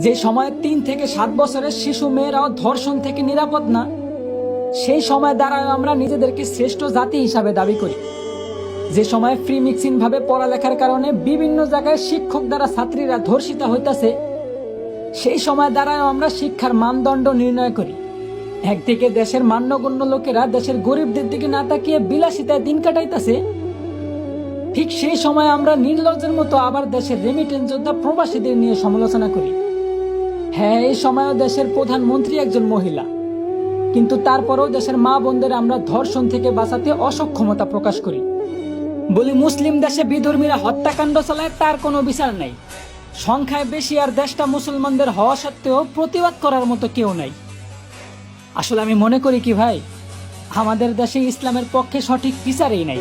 যে সময় 3 থেকে 7 বছরের শিশু মেয়েরাও ধর্ষণ থেকে নিরাপদ না, সেই সময় দ্বারাও আমরা নিজেদেরকে শ্রেষ্ঠ জাতি হিসাবে দাবি করি। যে সময় ফ্রি মিক্সিং ভাবে পড়ালেখার কারণে বিভিন্ন জায়গায় শিক্ষক দ্বারা ছাত্রীরা ধর্ষিত হইতাছে, সেই সময় দ্বারাও আমরা শিক্ষার মানদণ্ড নির্ণয় করি। একদিকে দেশের মান্যগণ্য লোকেরা দেশের গরিবদের দিকে না তাকিয়ে বিলাসিতায় দিন কাটাইতেছে, ঠিক সেই সময় আমরা নির্লজ্জের মতো আবার দেশের রেমিটেন্স যোদ্ধা প্রবাসীদের নিয়ে সমালোচনা করি। হ্যাঁ, এই সময়ও দেশের প্রধানমন্ত্রী একজন মহিলা, কিন্তু তারপরেও দেশের মা বোনদের আমরা ধর্ষণ থেকে বাঁচাতে অসক্ষমতা প্রকাশ করি। বলি মুসলিম দেশে বিধর্মীরা হত্যাকাণ্ড চালায়, তার কোনো বিচার নাই। সংখ্যায় বেশি আর দেশটা মুসলমানদের হওয়া সত্ত্বেও প্রতিবাদ করার মতো কেউ নাই। আসলে আমি মনে করি কি ভাই, আমাদের দেশে ইসলামের পক্ষে সঠিক বিচারই নাই।